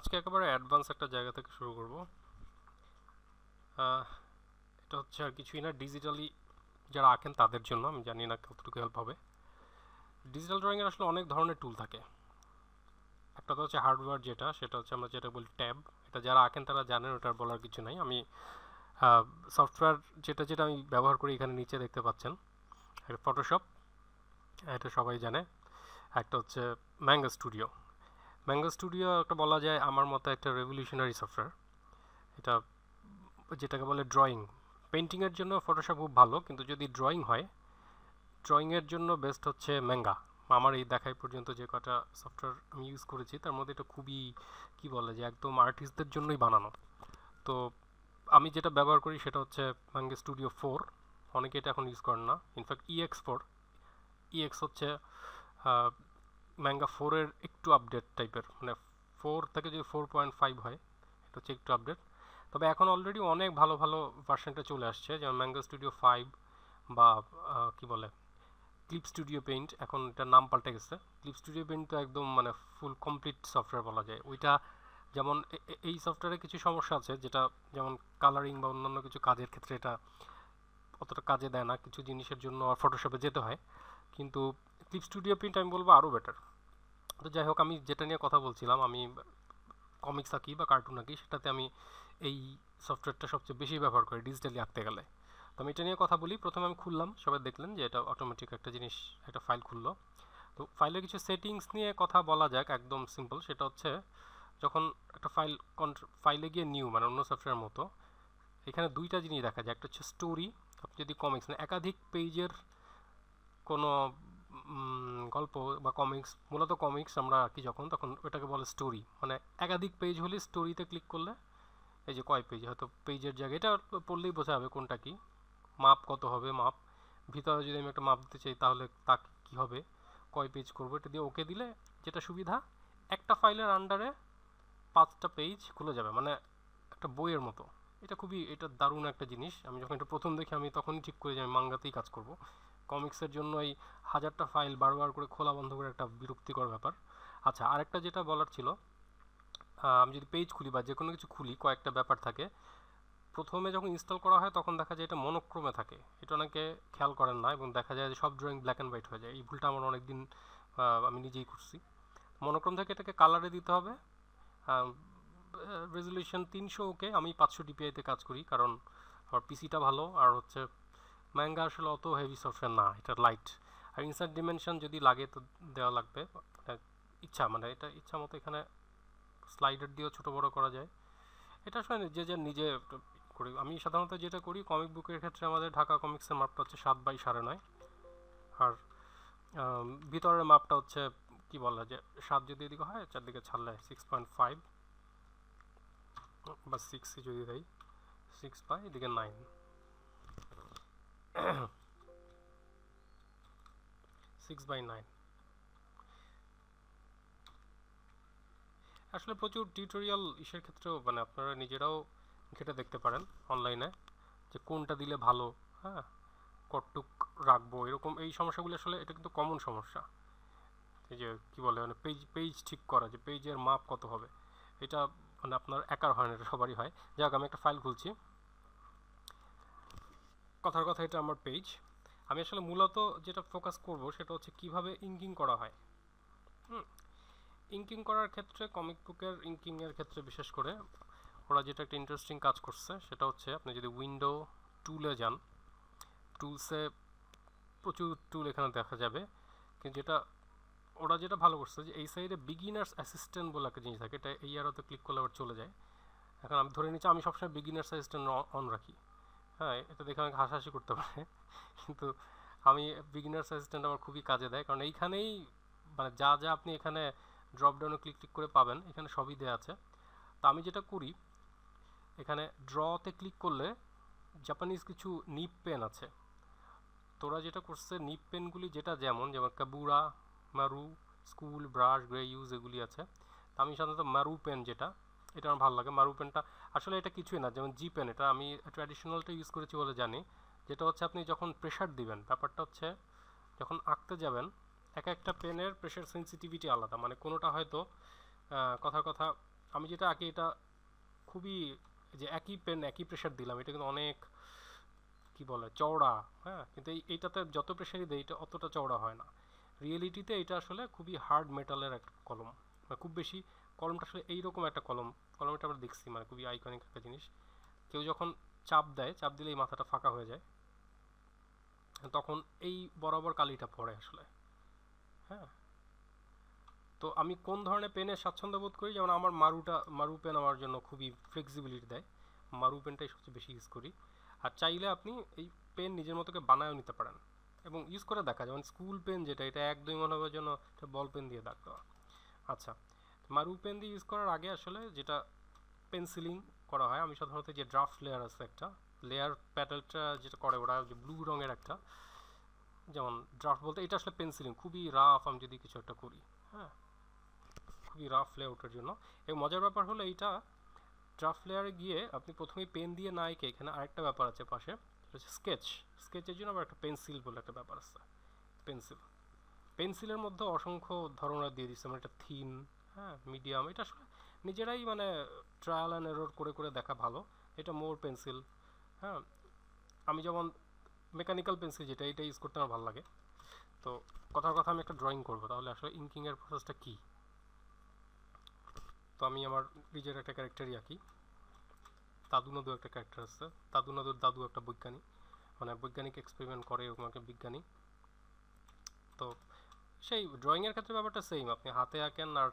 আজকে একেবারে অ্যাডভান্স একটা জায়গা থেকে শুরু করব। এটা হচ্ছে আর কিছুই না, ডিজিটালি যারা আঁকেন তাদের জন্য। আমি জানি না কতটুকু হেল্প হবে। ডিজিটাল ড্রয়িংয়ের আসলে অনেক ধরনের টুল থাকে। একটা তো হচ্ছে হার্ডওয়্যার, সেটা হচ্ছে আমরা যেটা বলি ট্যাব। এটা যারা আঁকেন তারা জানেন, ওটার বলার কিছু নাই। আমি সফটওয়্যার যেটা যেটা আমি ব্যবহার করি এখানে নিচে দেখতে পাচ্ছেন। একটা ফটোশপ, এটা সবাই জানে। একটা হচ্ছে ম্যাঙ্গো স্টুডিও। ম্যাঙ্গো স্টুডিও একটা বলা যায় আমার মতো একটা রেভলিউশনারি সফটওয়্যার। এটা যেটাকে বলে ড্রয়িং, পেন্টিংয়ের জন্য ফটোশপ খুব ভালো, কিন্তু যদি ড্রয়িং হয়, ড্রয়িংয়ের জন্য বেস্ট হচ্ছে ম্যাঙ্গা। আমার এই দেখাই পর্যন্ত যে কটা সফটওয়্যার আমি ইউজ করেছি তার মধ্যে এটা খুবই কি বলে যে একদম আর্টিস্টদের জন্যই বানানো। তো আমি যেটা ব্যবহার করি সেটা হচ্ছে ম্যাঙ্গো স্টুডিও 4। অনেকে এটা এখন ইউজ করেন না, ইনফ্যাক্ট EX4। ইএক্স হচ্ছে ম্যাঙ্গা 4-এর একটু আপডেট টাইপের, মানে 4 থেকে যদি 4.5 হয় এটা হচ্ছে একটু আপডেট। তবে এখন অলরেডি অনেক ভালো ভালো ভার্সনটা চলে আসছে, যেমন ম্যাঙ্গো স্টুডিও 5 বা কি বলে ক্লিপ স্টুডিও পেইন্ট। এখন এটার নাম পাল্টে গেছে। ক্লিপ স্টুডিও পেইন্ট তো একদম মানে ফুল কমপ্লিট সফটওয়্যার বলা যায় ওইটা। যেমন এই সফটওয়্যারে কিছু সমস্যা আছে, যেটা যেমন কালারিং বা অন্যান্য কিছু কাজের ক্ষেত্রে এটা অতটা কাজে দেয় না, কিছু জিনিসের জন্য আর ফটোশপে যেতে হয়। কিন্তু ক্লিপ স্টুডিও পেইন্ট আমি বলবো আরও বেটার। তো যাই হোক, আমি যেটা নিয়ে কথা বলছিলাম, আমি কমিক্স আঁকি বা কার্টুন আঁকি, সেটাতে আমি এই সফটওয়্যারটা সবচেয়ে বেশি ব্যবহার করি ডিজিটালি আঁকতে গেলে। তো আমি এটা নিয়ে কথা বলি। প্রথমে আমি খুললাম, সবাই দেখলেন যে এটা অটোমেটিক একটা জিনিস, একটা ফাইল খুললো। তো ফাইলের কিছু সেটিংস নিয়ে কথা বলা যাক, একদম সিম্পল। সেটা হচ্ছে যখন একটা ফাইলে গিয়ে নিউ, মানে অন্য সফটওয়্যার মতো, এখানে দুইটা জিনিস দেখা যায়। একটা হচ্ছে স্টোরি। আপনি যদি কমিক্স, মানে একাধিক পেজের কোনো গল্প বা কমিক্স, মূলত কমিক্স আমরা আঁকি যখন, তখন ওটাকে বলে স্টোরি। মানে একাধিক পেজ হলে স্টোরিতে ক্লিক করলে এই যে কয় পেজ, হয়তো পেজের জায়গায় এটা পড়লেই বোঝা যাবে কোনটা কি। মাপ কত হবে, মাপ ভিতরে যদি আমি একটা মাপ দিতে চাই তাহলে তা কী হবে, কয় পেজ করবো, এটা দিয়ে ওকে দিলে যেটা সুবিধা, একটা ফাইলের আন্ডারে 5টা পেজ খুলে যাবে, মানে একটা বইয়ের মতো। এটা দারুণ একটা জিনিস। আমি যখন এটা প্রথম দেখি আমি তখনই ঠিক করি যে আমি মাঙ্গাতেই কাজ করব। কমিক্সের জন্য এই 1000টা ফাইল বারবার করে খোলা বন্ধ করে একটা বিরক্তিকর ব্যাপার। আচ্ছা, আরেকটা যেটা বলার ছিল, আমি যদি পেজ খুলি বা যে কোনো কিছু খুলি, কয়েকটা ব্যাপার থাকে। প্রথমে যখন ইনস্টল করা হয় তখন দেখা যায় এটা মনোক্রমে থাকে, এটা অনেকে খেয়াল করেন না, এবং দেখা যায় যে সব ড্রয়িং ব্ল্যাক অ্যান্ড হোয়াইট হয়ে যায়। এই ভুলটা আমার অনেক দিন আমি নিজেই করছি। মনোক্রম থেকে এটাকে কালারে দিতে হবে। রেজলিউশন 300, ওকে। আমি 500 ডিপিআইতে কাজ করি, কারণ আমার পিসিটা ভালো, আর হচ্ছে ম্যাঙ্গা আসলে অত হেভি সফটওয়্যার না, এটা লাইট। আর ইনসার্ট ডিমেনশন যদি লাগে তো দেওয়া লাগবে, ইচ্ছা, মানে এটা ইচ্ছা মতো এখানে স্লাইডার দিয়েও ছোটো বড়ো করা যায়। এটা আসলে যে যে নিজে করি। আমি সাধারণত যেটা করি, কমিক বুকের ক্ষেত্রে আমাদের ঢাকা কমিক্সের মাপটা হচ্ছে 7/9.5। আর ভিতরের মাপটা হচ্ছে কি বলা যায়, 7 যদি এদিকে হয়, চারদিকে ছাড়লে 6.5 বা 6 যদি দেয়, 6 এদিকে 9, 6/9। আসলে প্রচুর টিউটোরিয়াল ইসের ক্ষেত্রেও, মানে আপনারা নিজেরাও ঘেটে দেখতে পারেন অনলাইনে যে কোনটা দিলে ভালো, হ্যাঁ, কতটুক রাখবো, এরকম এই সমস্যাগুলো আসলে এটা কিন্তু কমন সমস্যা। এই যে কি বলে, মানে পেজ পেজ ঠিক করা, যে পেজের মাপ কত হবে, এটা মানে আপনার একার হয় না, এটা সবারই হয়। যাক, আমি একটা ফাইল খুলছি। কথার কথা এটা আমার পেজ। আমি আসলে মূলত যেটা ফোকাস করব সেটা হচ্ছে কিভাবে ইঙ্কিং করা হয়। ইঙ্কিং করার ক্ষেত্রে, কমিক বুকের ইঙ্কিংয়ের ক্ষেত্রে বিশেষ করে, ওরা যেটা একটা ইন্টারেস্টিং কাজ করছে সেটা হচ্ছে, আপনি যদি উইন্ডো টুলে যান, টুলসে প্রচুর টুল এখানে দেখা যাবে, কিন্তু ওরা যেটা ভালো করছে যে এই সাইডে বিগিনার্স অ্যাসিস্ট্যান্ট বলে একটা জিনিস থাকে, এটা এই আরোতে ক্লিক করলে আবার চলে যায়। এখন আমি ধরে নিচ্ছি আমি সবসময় বিগিনার্স অ্যাসিস্ট্যান্ট অন রাখি। হ্যাঁ, এটা দেখে অনেক হাসাহাসি করতে পারে, কিন্তু আমি বিগিনার্স অ্যাসিস্ট্যান্ট আমার খুবই কাজে দেয়, কারণ এইখানেই মানে যা যা আপনি এখানে ড্রপডাউনে ক্লিক ক্লিক করে পাবেন, এখানে সবই দেওয়া আছে। তো আমি যেটা করি, এখানে ড্রতে ক্লিক করলে জাপানিজ কিছু নিপ পেন আছে। তোরা যেটা করছে, নিপ পেনগুলি যেটা যেমন যেমন কাবুরা, মারু, স্কুল, ব্রাশ, গ্রে ইউজ, এগুলি আছে। তো আমি সাধারণত মারু পেন, যেটা এটা আমার ভালো লাগে। মারু পেনটা আসলে এটা কিছুই না, যেমন জি পেন, এটা আমি ট্র্যাডিশনালটা ইউজ করেছি বলে জানি। যেটা হচ্ছে আপনি যখন প্রেশার দিবেন, ব্যাপারটা হচ্ছে যখন আঁকতে যাবেন, এক একটা পেনের প্রেশার সেন্সিটিভিটি আলাদা, মানে কোনোটা হয়তো কথার কথা আমি যেটা আঁকি এটা খুবই, যে একই পেন একই প্রেশার দিলাম, এটা কিন্তু অনেক কি বলে চওড়া, হ্যাঁ, কিন্তু এইটাতে যত প্রেশারই দেয় এটা অতটা চওড়া হয় না। রিয়েলিটিতে এটা আসলে খুবই হার্ড মেটালের একটা কলম, মানে খুব বেশি কলমটা আসলে এইরকম একটা কলমটা আমরা দেখছি, মানে খুবই আইকনিক একটা জিনিস। কেউ যখন চাপ দেয়, চাপ দিলে এই মাথাটা ফাঁকা হয়ে যায়, তখন এই বরাবর কালিটা পড়ে আসলে। হ্যাঁ, তো আমি কোন ধরনের পেনে স্বাচ্ছন্দ্য বোধ করি, যেমন আমার মারু পেন আমার জন্য খুবই ফ্লেক্সিবিলিটি দেয়, মারু পেনটাই সবচেয়ে বেশি ইউজ করি। আর চাইলে আপনি এই পেন নিজের মতোকে বানায়ও নিতে পারেন এবং ইউজ করে দেখা, যেমন স্কুল পেন যেটা, এটা 1-2 মনোভাবের জন্য একটা বল পেন দিয়ে দাগ দেওয়া। আচ্ছা, মারু পেন দিয়ে ইউজ করার আগে আসলে যেটা পেন্সিলিং করা হয়, আমি সাধারণত যে ড্রাফট লেয়ার আছে একটা লেয়ার প্যাডেলটা যেটা করে ওরা, যে ব্লু রঙের একটা, যেমন ড্রাফট বলতে এটা আসলে পেন্সিলিং খুবই রাফ, আমি যদি কিছু একটা করি, হ্যাঁ, খুবই রাফ লেআউটের জন্য। এবং মজার ব্যাপার হলো এইটা ড্রাফট লেয়ারে গিয়ে আপনি প্রথমেই পেন দিয়ে না এঁকে, এখানে আরেকটা ব্যাপার আছে পাশে, সেটা হচ্ছে স্কেচের জন্য আবার একটা পেন্সিল বলে একটা ব্যাপার আছে। পেন্সিলের মধ্যে অসংখ্য ধরনের দিয়ে দিচ্ছে, মানে এটা থিন, হ্যাঁ, মিডিয়াম, এটা আসলে নিজেরাই মানে ট্রায়াল অ্যান্ড এরর করে করে দেখা ভালো। এটা মোর পেন্সিল, হ্যাঁ, আমি যেমন মেকানিক্যাল পেন্সিল যেটা, এটা ইউজ করতে আমার ভালো লাগে। তো কথার কথা আমি একটা ড্রয়িং করবো, তাহলে আসলে ইঙ্কিংয়ের প্রসেসটা কী। তো আমি আমার নিজের একটা ক্যারেক্টারই আঁকি। দাদু নাদু একটা ক্যারেক্টার আছে, দাদু নাদুর দাদু একটা বৈজ্ঞানিক, মানে বৈজ্ঞানিক এক্সপেরিমেন্ট করে এরকম একটা বিজ্ঞানী। তো সেই ড্রয়িংয়ের ক্ষেত্রে ব্যাপারটা সেম, আপনি হাতে আঁকেন আর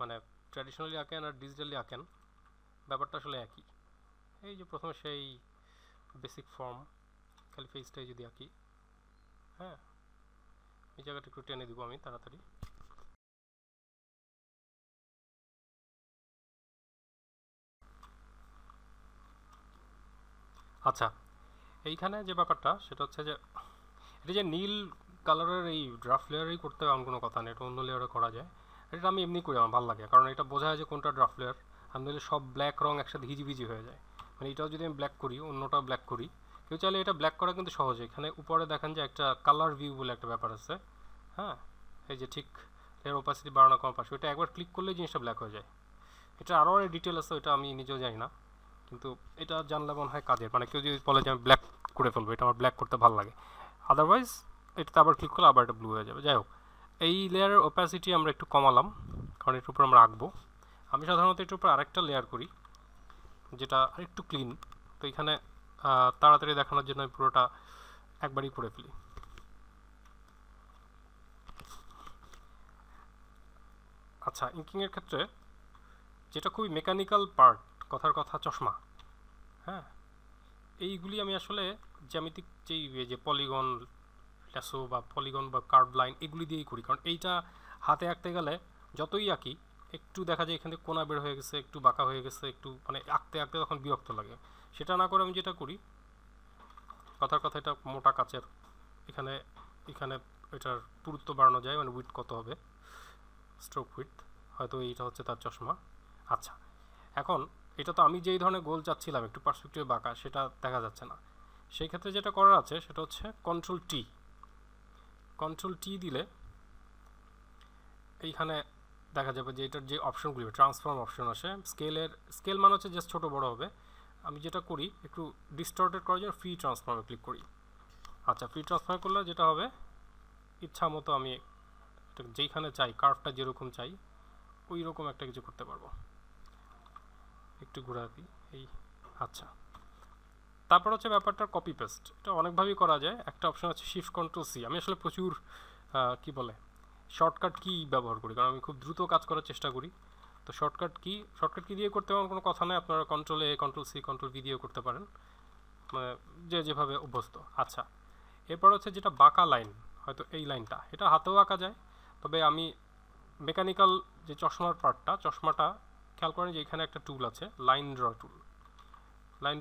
মানে ট্র্যাডিশনালি আঁকেন আর ডিজিটালি আঁকেন, ব্যাপারটা আসলে একই। এই যে প্রথমে সেই বেসিক ফর্ম, খালি ফেসটাই যদি আঁকি, হ্যাঁ, এই জায়গাটা একটু টেনে দিব আমি তাড়াতাড়ি। আচ্ছা, এইখানে যে ব্যাপারটা সেটা হচ্ছে যে এটা যে নীল কালারের এই ড্রাফট লেয়ারেই করতে হবে এমন কোনো কথা নেই, এটা অন্য লেয়ারে করা যায়। এটা আমি এমনি করি, আমার ভালো লাগে, কারণ এটা বোঝা যায় যে কোনটা ড্রাফট লেয়ার। আমি নইলে সব ব্ল্যাক রং একসাথে হিজিবিজি হয়ে যায়, মানে এটাও যদি আমি ব্ল্যাক করি অন্যটাও ব্ল্যাক করি, কেউ চাইলে এটা ব্ল্যাক করা কিন্তু সহজ। এখানে উপরে দেখেন যে একটা কালার ভিউ বলে একটা ব্যাপার আছে, হ্যাঁ, এই যে ঠিক এর ওপাসিটি বাড়ানো কম পাশে, ওইটা একবার ক্লিক করলে জিনিসটা ব্ল্যাক হয়ে যায়। এটা আরও অনেক ডিটেল আছে, ওইটা আমি নিজেও জানি না, কিন্তু এটা জানলে মনে হয় কাজের, মানে কেউ যদি বলে যে আমি ব্ল্যাক করে ফেলবো, এটা আমার ব্ল্যাক করতে ভালো লাগে। আদারওয়াইজ এটাতে আবার ক্লিক করলে আবার এটা ব্লু হয়ে যাবে। যাই হোক, এই লেয়ারের ওপাসিটি আমরা একটু কমালাম, কারণ এটার উপর আমরা আঁকবো। আমি সাধারণত এটার উপর আরেকটা লেয়ার করি যেটা আরেকটু ক্লিন, তো এখানে তাড়াতাড়ি দেখানোর জন্য আমি পুরোটা একবারই করে ফেলি। আচ্ছা, ইঙ্কিংয়ের ক্ষেত্রে যেটা খুবই মেকানিক্যাল পার্ট, কথার কথা চশমা, হ্যাঁ, এইগুলি আমি আসলে জ্যামিতিক যে পলিগন ল্যাসো বা পলিগন বা কার্ভ লাইন এগুলি দিয়েই করি, কারণ এইটা হাতে আঁকতে গেলে যতই আঁকি একটু দেখা যায় এখানে কোনা বের হয়ে গেছে, একটু বাঁকা হয়ে গেছে, একটু মানে আঁকতে আঁকতে তখন বিরক্ত লাগে। সেটা না করে আমি যেটা করি, কথার কথা এটা মোটা কাচের, এখানে এখানে এটার পুরুত্ব বাড়ানো যায়, মানে উইথ কত হবে, স্ট্রোক উইথ, হয়তো এইটা হচ্ছে তার চশমা। আচ্ছা, এখন এটা তো আমি যেই ধরনের গোল চাচ্ছিলাম একটু পার্সপেক্টিভে বাঁকা, সেটা দেখা যাচ্ছে না। সেই ক্ষেত্রে যেটা করার আছে সেটা হচ্ছে কন্ট্রোল টি দিলে এইখানে দেখা যাবে যে এটার যে অপশনগুলি ট্রান্সফর্ম অপশন আসে, স্কেল মানে হচ্ছে জাস্ট ছোটো বড়ো হবে। আমি যেটা করি একটু ডিস্টর্টেড করার জন্য ফ্রি ট্রান্সফর্মে ক্লিক করি। আচ্ছা, ফ্রি ট্রান্সফর্ম করলে যেটা হবে, ইচ্ছা মতো আমি যেইখানে চাই কার্ভটা যেরকম চাই ওই রকম একটা কিছু করতে পারবো। একটু ঘুরা দিই এই, আচ্ছা। তারপর হচ্ছে ব্যাপারটা কপি পেস্ট, এটা অনেকভাবেই করা যায়। একটা অপশন আছে শিফট কন্ট্রোল সি, আমি আসলে প্রচুর কি বলে শর্টকাট কি ব্যবহার করি, কারণ আমি খুব দ্রুত কাজ করার চেষ্টা করি। তো শর্টকাট কি দিয়ে করতে পারেন কোনো কথা নেই, আপনারা কন্ট্রোল এ কন্ট্রোল সি কন্ট্রোল ভি দিয়েও করতে পারেন, মানে যে যেভাবে অভ্যস্ত। আচ্ছা, এরপর হচ্ছে যেটা বাঁকা লাইন, হয়তো এই লাইনটা এটা হাতেও আঁকা যায়, তবে আমি মেকানিক্যাল যে চশমার পার্টটা, চশমাটা খেয়াল করেন যে এখানে একটা টুল আছে লাইন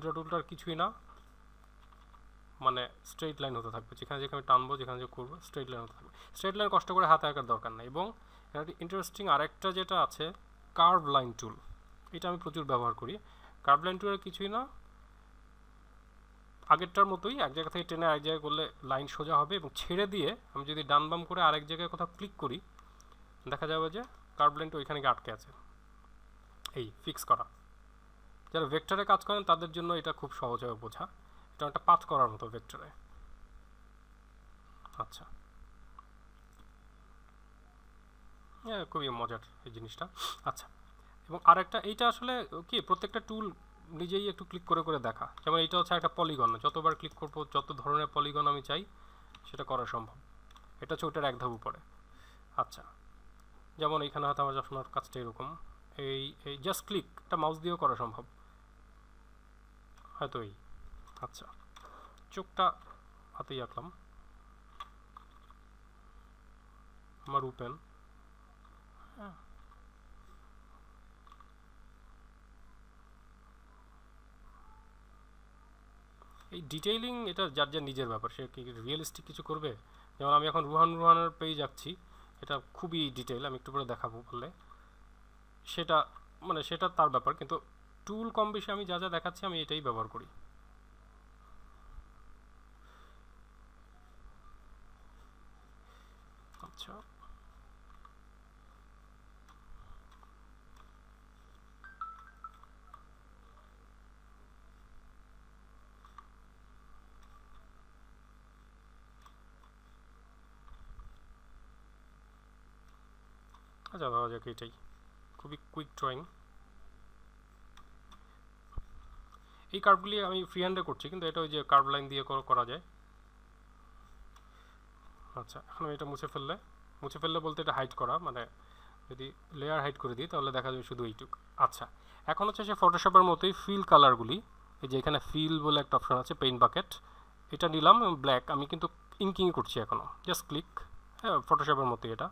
ড্র টুলটার কিছুই না, মানে স্ট্রেইট লাইন হতে থাকবে, যেখানে যেখানে টানবো যেখানে যে করবো স্ট্রেইট লাইন হতে থাকবে। স্ট্রেইট লাইন কষ্ট করে হাতে আঁকার দরকার নেই। এবং একটা ইন্টারেস্টিং আরেকটা যেটা আছে কার্ভ লাইন টুল, এটা আমি প্রচুর ব্যবহার করি। কার্ভ লাইন টুলের কিছুই না, আগেরটার মতোই এক জায়গা থেকে টেনে এক জায়গায় করলে লাইন সোজা হবে, এবং ছেড়ে দিয়ে আমি যদি ডান বাম করে আরেক জায়গায় কোথাও ক্লিক করি দেখা যাবে যে কার্ভ লাইনটা ওইখানে গিয়ে আটকে আছে। এই ফিক্স করা। যারা ভেক্টরে কাজ করেন তাদের জন্য এটা খুব সহজ হবে বোঝা। এটা একটা পাথ করার মতো ভেক্টরে। আচ্ছা, খুবই মজার এই জিনিসটা। আচ্ছা, এবং আরেকটা এইটা আসলে কি প্রত্যেকটা টুল নিজেই একটু ক্লিক করে করে দেখা। যেমন এইটা হচ্ছে একটা পলিগন, যতবার ক্লিক করব যত ধরনের পলিগন আমি চাই সেটা করা সম্ভব। এটা হচ্ছে ওটার এক ধাপ উপরে। আচ্ছা, যেমন এইখানে হয়তো আমার আপনার কাজটা এরকম, এই এই জাস্ট ক্লিক, এটা মাউস দিয়েও করা সম্ভব হয়তো এই। আচ্ছা, চোখটা হাতেই আঁকলাম, আমার ওপেন। হ্যাঁ, এই ডিটেইলিং এটা যার যার নিজের ব্যাপার, সে কি রিয়েলিস্টিক কিছু করবে। যেমন আমি এখন রুহানের পেজ আঁকছি, এটা খুবই ডিটেইল, আমি একটু পরে দেখাবো বললে, সেটা মানে সেটা তার ব্যাপার, কিন্তু টুল কম বেশি আমি যা যা দেখাচ্ছি আমি এটাই ব্যবহার করি। আচ্ছা, আচ্ছা ধরা যাক এটাই খুবই কুইক ড্রয়িং। এই কার্ভগুলি আমি ফ্রি হ্যান্ডে করছি, কিন্তু এটা ওই যে কার্ভ লাইন দিয়ে করা যায়। আচ্ছা, এখন এটা মুছে ফেললে বলতে এটা হাইড করা, মানে যদি লেয়ার হাইড করে দিই তাহলে দেখা যাবে শুধু এইটুক। আচ্ছা, এখন হচ্ছে সে ফটোশপের মতোই ফিল কালারগুলি, এই যে এখানে ফিল বলে একটা অপশন আছে, পেইন্ট বাকেট, এটা নিলাম ব্ল্যাক, আমি কিন্তু ইঙ্কিং করছি এখনও, জাস্ট ক্লিক। হ্যাঁ, ফটোশপের মতোই এটা।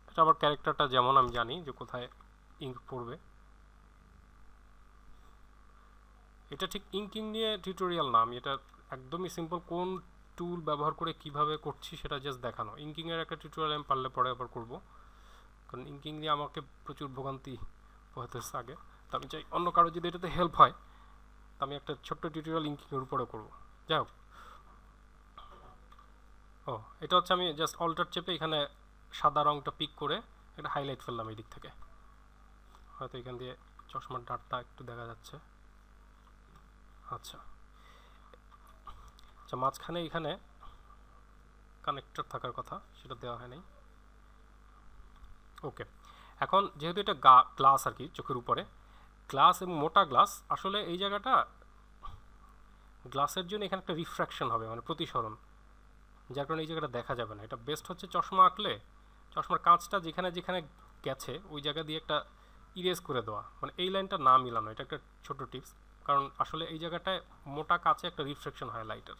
এটা আবার ক্যারেক্টারটা যেমন আমি জানি যে কোথায় ইঙ্ক পড়বে। এটা ঠিক ইঙ্কিং নিয়ে টিউটোরিয়াল না, আমি এটা একদমই সিম্পল কোন টুল ব্যবহার করে কিভাবে করছি সেটা জাস্ট দেখানো। ইঙ্কিংয়ের একটা টিউটোরিয়াল আমি পারলে পরে আবার করবো, কারণ ইঙ্কিং নিয়ে আমাকে প্রচুর ভোগান্তি পোহাতেছে আগে। তো আমি চাই অন্য কারো যদি এটাতে হেল্প হয়, তো আমি একটা ছোট্ট টিউটোরিয়াল ইঙ্কিংয়ের উপরে করবো। যাই হোক, ও এটা হচ্ছে আমি জাস্ট অল্টার চেপে এখানে সাদা রঙটা পিক করে এটা হাইলাইট ফেললাম এই দিক থেকে, হয়তো এখান দিয়ে চশমার ডাটটা একটু দেখা যাচ্ছে। আচ্ছা আচ্ছা, মাঝখানে এখানে কানেক্টর থাকার কথা, সেটা দেওয়া হয় নাই। ওকে, এখন যেহেতু এটা গ্লাস আর কি, চোখের উপরে গ্লাস এবং মোটা গ্লাস, আসলে এই জায়গাটা গ্লাসের জন্য এখানে একটা রিফ্র্যাকশন হবে, মানে প্রতিসরণ, যার কারণে এই জায়গাটা দেখা যাবে না। এটা বেস্ট হচ্ছে চশমা আঁকলে চশমার কাঁচটা যেখানে যেখানে গেছে ওই জায়গা দিয়ে একটা ইরেজ করে দেওয়া, মানে এই লাইনটা না মিলানো, এটা একটা ছোট টিপস। কারণ আসলে এই জায়গাটায় মোটা কাঁচে একটা রিফ্লেকশন হয় লাইটের,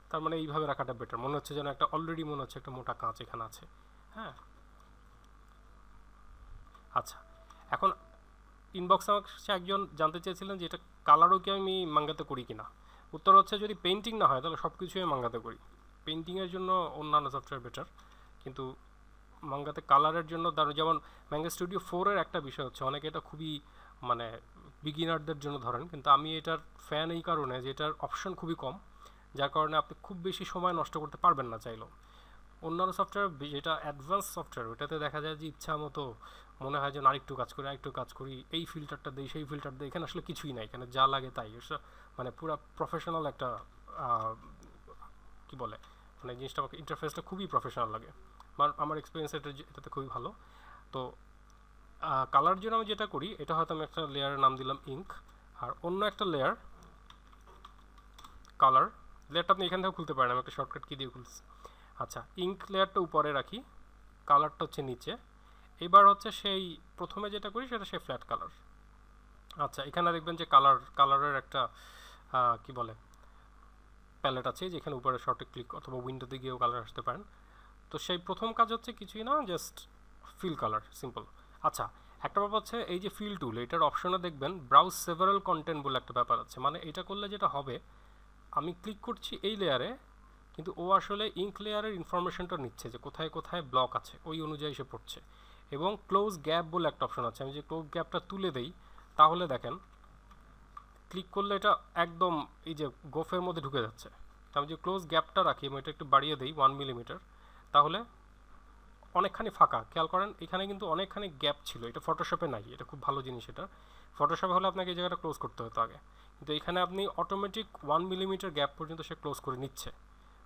তার মানে এইভাবে রাখাটা বেটার। মনে হচ্ছে যেন একটা অলরেডি মনে হচ্ছে একটা মোটা কাঁচ এখানে আছে। হ্যাঁ, আচ্ছা, এখন ইনবক্সে আমাকে একজন জানতে চেয়েছিলেন যে এটা কালারও কি আমি মাঙ্গাতে করি কিনা। উত্তর হচ্ছে যদি পেন্টিং না হয় তাহলে সব কিছুই মাঙ্গাতে করি। পেন্টিংয়ের জন্য অন্যান্য সফটওয়্যার বেটার, কিন্তু মাঙ্গাতে কালারের জন্য যেমন ম্যাঙ্গা স্টুডিও 4-এর একটা বিষয় হচ্ছে অনেকে এটা খুবই মানে বিগিনারদের জন্য ধরেন, কিন্তু আমি এটার ফ্যান এই কারণে যে এটার অপশন খুবই কম, যার কারণে আপনি খুব বেশি সময় নষ্ট করতে পারবেন না চাইলেও। অন্যান্য সফটওয়্যার যেটা অ্যাডভান্স সফটওয়্যার ওটাতে দেখা যায় যে ইচ্ছা মতো মনে হয় যে আরেকটু কাজ করি, এই ফিল্টারটা দিই সেই ফিল্টার দিই, এখানে আসলে কিছুই নাই, এখানে যা লাগে তাই। মানে পুরো প্রফেশনাল একটা কি বলে, মানে জিনিসটা আমাকে ইন্টারফেসটা খুবই প্রফেশনাল লাগে। আমার এক্সপিরিয়েন্স এটাতে খুবই ভালো। তো কালার জন্য আমি যেটা করি, এটা হয়তো আমি একটা লেয়ারের নাম দিলাম ইঙ্ক, আর অন্য একটা লেয়ার কালার। লেয়ারটা আপনি এখান থেকে খুলতে পারেন, আমি একটা শর্টকাট কি দিয়ে খুলছি। আচ্ছা, ইঙ্ক লেয়ারটা উপরে রাখি, কালারটা হচ্ছে নিচে। এবার হচ্ছে সেই প্রথমে যেটা করি সেটা সেই ফ্ল্যাট কালার। আচ্ছা, এখানে দেখবেন যে কালারের একটা কি বলে প্যালেট আছে, যেখানে উপরে শর্টে ক্লিক অথবা উইন্ডোতে গিয়েও কালার আসতে পারেন। তো সেই প্রথম কাজ হচ্ছে কিছুই না, জাস্ট ফিল কালার, সিম্পল। আচ্ছা, একটা ব্যাপার হচ্ছে এই যে ফিল টুল, এটার অপশনে দেখবেন ব্রাউজ সেভারাল কন্টেন্ট বলে একটা ব্যাপার আছে। মানে এটা করলে যেটা হবে, আমি ক্লিক করছি এই লেয়ারে, কিন্তু ও আসলে ইঙ্ক লেয়ারের ইনফরমেশনটা নিচ্ছে যে কোথায় কোথায় ব্লক আছে, ওই অনুযায়ী সে পড়ছে। এবং ক্লোজ গ্যাপ বলে একটা অপশন আছে, আমি যে ক্লোজ গ্যাপটা তুলে দেই তাহলে দেখেন ক্লিক করলে এটা একদম এই যে গোফের মধ্যে ঢুকে যাচ্ছে। আমি যে ক্লোজ গ্যাপটা রাখি এবং এটা একটু বাড়িয়ে দিই 1 মিলিমিটার, তাহলে অনেকখানি ফাঁকা, খেয়াল করেন এখানে কিন্তু অনেকখানি গ্যাপ ছিল, এটা ফটোশপে নাই, এটা খুব ভালো জিনিস। এটা ফটোশপে হলে আপনাকে এই জায়গাটা ক্লোজ করতে হতো আগে, কিন্তু এখানে আপনি অটোমেটিক 1 মিলিমিটার গ্যাপ পর্যন্ত সে ক্লোজ করে নিচ্ছে।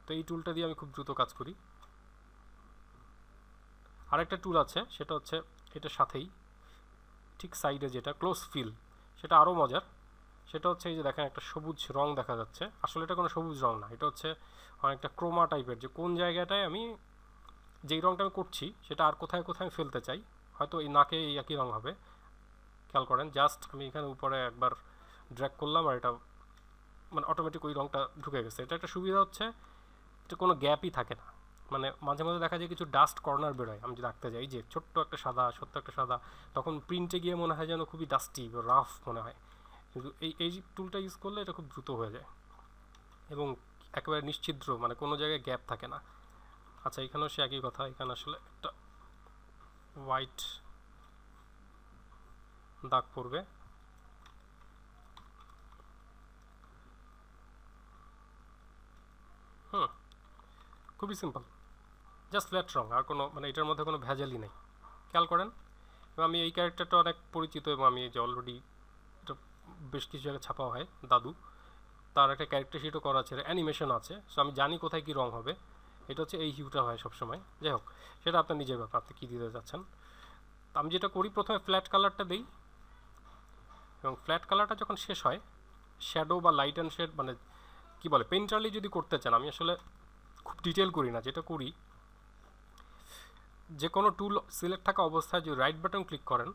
তো এই টুলটা দিয়ে আমি খুব দ্রুত কাজ করি। আরেকটা টুল আছে, সেটা হচ্ছে এটার সাথেই ঠিক সাইডে যেটা ক্লোজ ফিল, সেটা আরও মজার। সেটা হচ্ছে এই যে দেখেন একটা সবুজ রং দেখা যাচ্ছে, আসলে এটা কোনো সবুজ রং না, এটা হচ্ছে অনেকটা ক্রোমা টাইপের, যে কোন জায়গাটায় আমি যেই রংটা আমি করছি সেটা আর কোথায় কোথায় আমি ফেলতে চাই, হয়তো এই নাকে এই একই রং হবে। খেয়াল করেন জাস্ট আমি এখানে উপরে একবার ড্র্যাগ করলাম আর এটা মানে অটোমেটিক ওই রংটা ঢুকে গেছে। এটা একটা সুবিধা হচ্ছে এটা কোনো গ্যাপই থাকে না, মানে মাঝে মাঝে দেখা যায় কিছু ডাস্ট কর্নার বেরোয়, আমি যদি আঁকতে যাই যে ছোট্ট একটা সাদা, তখন প্রিন্টে গিয়ে মনে হয় যেন খুবই ডাস্টি রাফ মনে হয়, কিন্তু এই টুলটা ইউজ করলে এটা খুব দ্রুত হয়ে যায় এবং একেবারে নিশ্চিদ্র, মানে কোনো জায়গায় গ্যাপ থাকে না। আচ্ছা এখানেও সে একই কথা, এখানে আসলে একটা হোয়াইট দাগ পড়বে। খুবই সিম্পল, জাস্ট ফ্ল্যাট রং, আর কোনো মানে এটার মধ্যে কোনো ভেজালই নেই। খেয়াল করেন এবং আমি এই ক্যারেক্টারটা অনেক পরিচিত এবং আমি যে অলরেডি এটা বেশ কিছু জায়গায় ছাপাও হয়, দাদু, তার একটা ক্যারেক্টার শিটও করা আছে, অ্যানিমেশন আছে, সো আমি জানি কোথায় কী রং হবে। এটা হচ্ছে এই হিউটা হয় সবসময়, যাই হোক সেটা আপনার নিজের ব্যাপার, আপনি কী দিতে চাচ্ছেন। আমি যেটা করি প্রথমে ফ্ল্যাট কালারটা দিই, এবং ফ্ল্যাট কালারটা যখন শেষ হয় শ্যাডো বা লাইট অ্যান্ড শেড মানে কী বলে পেইন্টারলি যদি করতে চান, আমি আসলে খুব ডিটেল করি না, যেটা করি যে কোনো টুল সিলেক্ট থাকা অবস্থায় যদি রাইট বাটন ক্লিক করেন,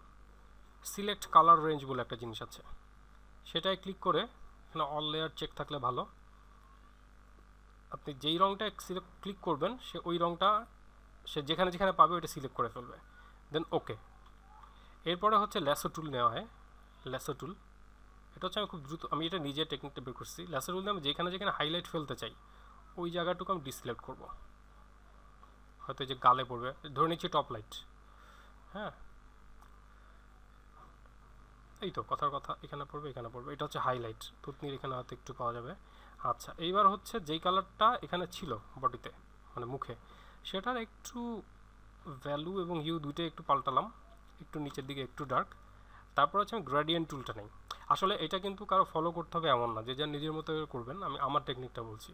সিলেক্ট কালার রেঞ্জ বলে একটা জিনিস আছে, সেটাই ক্লিক করে এখানে অল লেয়ার চেক থাকলে ভালো, আপনি যেই রঙটা সিলেক্ট ক্লিক করবেন সে ওই রঙটা সে যেখানে যেখানে পাবে ওইটা সিলেক্ট করে ফেলবে, দেন ওকে। এরপরে হচ্ছে ল্যাসো টুল নেওয়া হয়, ল্যাসো টুল এটা হচ্ছে আমি খুব দ্রুত আমি এটা নিজে টেকনিকটা বের করছি। ল্যাসো টুল দিয়ে আমি যেখানে যেখানে হাইলাইট ফেলতে চাই ওই জায়গাটুকু আমি ডিসিলেক্ট করব, হয়তো যে গালে পড়বে, ধরে নিচ্ছি টপ লাইট, হ্যাঁ এই তো কথার কথা, এখানে পড়বে, এটা হচ্ছে হাইলাইট, থুতনির এখানে হয়তো একটু পাওয়া যাবে। আচ্ছা এইবার হচ্ছে যেই কালারটা এখানে ছিল বডিতে মানে মুখে, সেটার একটু ভ্যালু এবং হিউ দুইটাই একটু পাল্টালাম, একটু নিচের দিকে একটু ডার্ক। তারপর হচ্ছে আমি গ্রেডিয়েন্ট টুলটা নেই, আসলে এটা কিন্তু কারো ফলো করতে হবে এমন না, যে যার নিজের মতো করবেন, আমি আমার টেকনিকটা বলছি।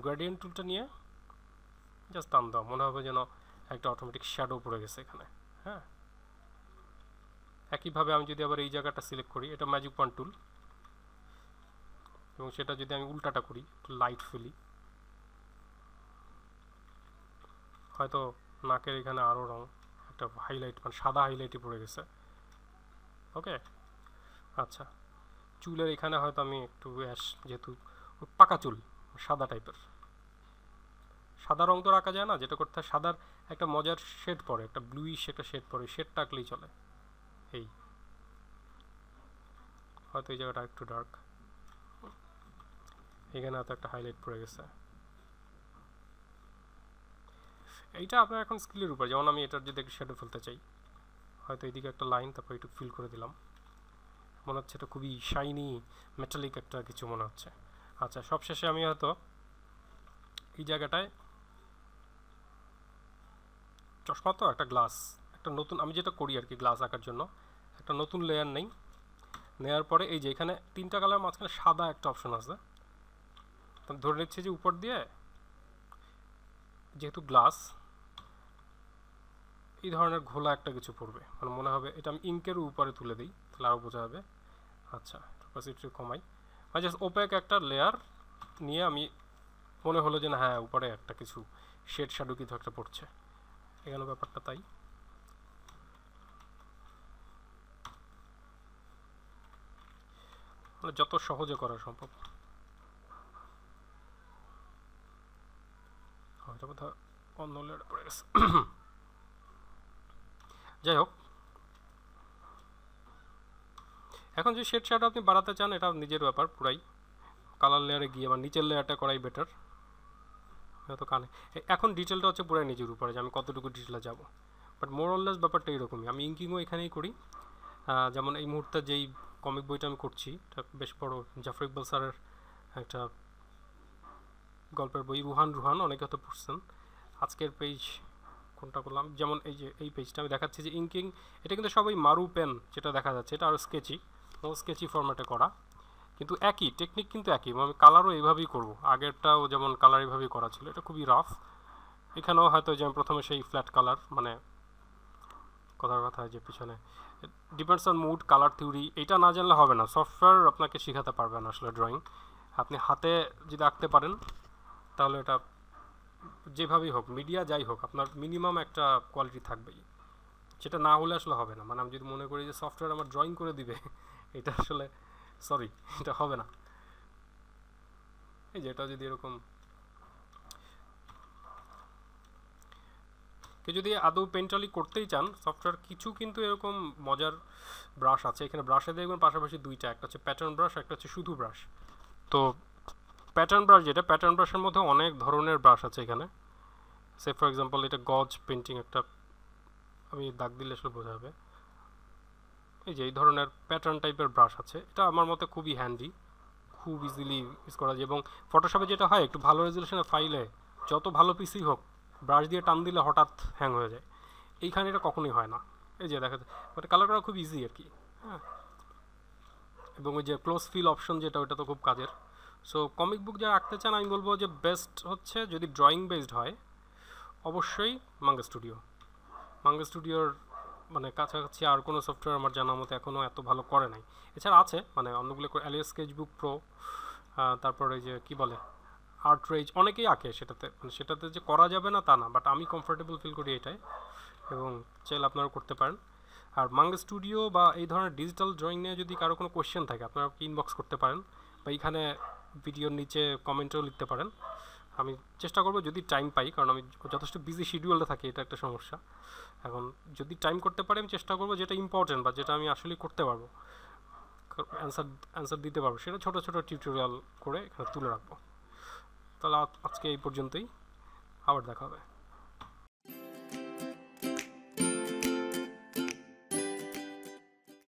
গ্রেডিয়েন্ট টুলটা নিয়ে জাস্ট টান দাও, মনে হবে যেন একটা অটোমেটিক শ্যাডো পড়ে গেছে এখানে, হ্যাঁ। একইভাবে আমি যদি আবার এই জায়গাটা সিলেক্ট করি, এটা ম্যাজিক পয়েন্ট টুল, এবং সেটা যদি আমি উল্টাটা করি একটু লাইট ফেলি, হয়তো নাকের এখানে আরও রং একটা হাইলাইট মানে সাদা হাইলাইটই পড়ে গেছে, ওকে। আচ্ছা চুলের এখানে হয়তো আমি একটু অ্যাশ, যেহেতু পাকা চুল সাদা টাইপের, সাদা রং তো রাখা যায় না, যেটা করতে হয় সাদার একটা মজার শেড পড়ে, একটা ব্লুইশ একটা শেড পড়ে, শেডটা আঁকলেই চলে। এই হয়তো এই জায়গাটা একটু ডার্ক, এখানে হয়তো একটা হাইলাইট পড়ে গেছে। এইটা আপনার এখন স্কিলের উপর, যেমন আমি এটার যদি একটু শ্যাডো ফেলতে চাই, হয়তো এইদিকে একটা লাইন, তারপর একটু ফিল করে দিলাম, মনে হচ্ছে এটা খুবই শাইনি মেটালিক একটা কিছু মনে হচ্ছে। আচ্ছা সবশেষে আমি হয়তো এই জায়গাটায় চশমা তো একটা গ্লাস, একটা নতুন আমি যেটা করি আর কি গ্লাস আঁকার জন্য একটা নতুন লেয়ার নেই, নেওয়ার পরে এই যে এখানে তিনটা কালার মাঝখানে সাদা একটা অপশন আছে, ধরে নিচ্ছি যে উপর দিয়ে যেহেতু গ্লাস এই ধরনের ঘোলা একটা কিছু পড়বে, মানে মনে হবে এটা আমি ইঙ্কের উপরে তুলে দিই, তাহলে আরও বোঝা যাবে। আচ্ছা অপাসিটি কমাই, মানে জাস্ট ওপেক একটা লেয়ার নিয়ে আমি মনে হলো যে না হ্যাঁ উপরে একটা কিছু শেড শ্যাডো কিছু একটা পড়ছে, এখানে ব্যাপারটা তাই। মানে যত সহজে করা সম্ভব। এটা বোধহয় অন্য লেয়ারে পড়ে গেছে, যাই হোক। এখন যে শেড শ্যাডো আপনি বাড়াতে চান এটা নিজের ব্যাপার পুরাই, কালার লেয়ারে গিয়ে বা নিচের লেয়ারটা করাই বেটার, হয়তো কানে এখন ডিটেলটা হচ্ছে পুরাই নিজের উপরে যে আমি কতটুকু ডিটেলে যাব, বাট মোরলেস ব্যাপারটা এরকমই। আমি ইঙ্কিংও এখানেই করি, যেমন এই মুহূর্তে যেই কমিক বইটা আমি করছি এটা বেশ বড়, জাফর ইকবাল স্যারের একটা গল্পের বই, রুহান অনেকে হয়তো পড়ছেন, আজকের পেজ কোনটা করলাম, যেমন এই যে এই পেজটা আমি দেখাচ্ছি যে ইঙ্কিং, এটা কিন্তু সবাই মারু পেন যেটা দেখা যাচ্ছে, এটা আরও স্কেচি ফরম্যাটে করা, কিন্তু একই টেকনিক, কিন্তু একই। আমি কালারও এইভাবেই করব, আগেরটাও যেমন কালার এইভাবেই করা ছিল, এটা খুবই রাফ। এখানেও হয়তো যে আমি প্রথমে সেই ফ্ল্যাট কালার, মানে কথার কথা যে পিছনে depends on mood, colour theory, এটা না জানলে হবে না, সফটওয়্যার আপনাকে শেখাতে পারবে না আসলে ড্রয়িং। আপনি হাতে যদি আঁকতে পারেন তাহলে এটা যেভাবেই হোক, মিডিয়া যাই হোক, আপনার মিনিমাম একটা কোয়ালিটি থাকবেই, যেটা না হলে আসলে হবে না। মানে আমি যদি মনে করি যে সফটওয়্যার আমার ড্রয়িং করে দিবে, এটা আসলে সরি, এটা হবে না। এই যে এটা যদি এরকম কেউ যদি আদৌ পেন্টালি করতেই চান সফটওয়্যার, কিছু কিন্তু এরকম মজার ব্রাশ আছে এখানে। ব্রাশে দেখবেন পাশাপাশি দুইটা, একটা হচ্ছে প্যাটার্ন ব্রাশ, একটা হচ্ছে শুধু ব্রাশ। তো প্যাটার্ন ব্রাশ, যেটা প্যাটার্ন ব্রাশের মধ্যে অনেক ধরনের ব্রাশ আছে এখানে। সে ফর এক্সাম্পল এটা গজ পেন্টিং, একটা আমি দাগ দিলে আসলে বোঝা যাবে। এই যে এই ধরনের প্যাটার্ন টাইপের ব্রাশ আছে, এটা আমার মতে খুবই হ্যান্ডি, খুব ইজিলি ইউজ করা যায়। এবং ফটোশপে যেটা হয়, একটু ভালো রেজলিউশনের ফাইলে যত ভালো পিসি হোক, ব্রাশ দিয়ে টান দিলে হঠাৎ হ্যাং হয়ে যায়। এইখানে এটা কখনোই হয় না। এই যে দেখা যায়, বাট কালার করা খুব ইজি আর কি। হ্যাঁ, এবং ওই যে ক্লোজ ফিল অপশন যেটা, ওটা তো খুব কাজের। সো কমিক বুক যারা আঁকতে চান, আমি বলবো যে বেস্ট হচ্ছে যদি ড্রয়িং বেসড হয়, অবশ্যই মাঙ্গা স্টুডিও। মাঙ্গা স্টুডিওর মানে কাছাকাছি আর কোনো সফটওয়্যার আমার জানার মতো এখনও এত ভালো করে নাই। এছাড়া আছে মানে অন্যগুলো, অ্যালিয়াস স্কেচবুক প্রো, তারপরে যে কি বলে আর্ট রেজ, অনেকেই আঁকে সেটাতে, মানে সেটাতে যে করা যাবে না তা না, বাট আমি কমফোর্টেবল ফিল করি এটাই, এবং চাইলে আপনারা করতে পারেন। আর মাঙ্গা স্টুডিও বা এই ধরনের ডিজিটাল ড্রয়িং নিয়ে যদি কারো কোনো কোয়েশ্চেন থাকে, আপনারা ইনবক্স করতে পারেন, বা এইখানে ভিডিওর নিচে কমেন্টেও লিখতে পারেন। আমি চেষ্টা করবো যদি টাইম পাই, কারণ আমি যথেষ্ট বিজি শিডিউলে থাকি, এটা একটা সমস্যা। এখন যদি টাইম করতে পারি, আমি চেষ্টা করবো যেটা ইম্পর্টেন্ট বা যেটা আমি আসলে করতে পারবো, অ্যান্সার দিতে পারবো, সেটা ছোটো ছোটো টিউটোরিয়াল করে এখানে তুলে রাখবো। তাহলে আজকে এই পর্যন্তই, আবার দেখা হবে।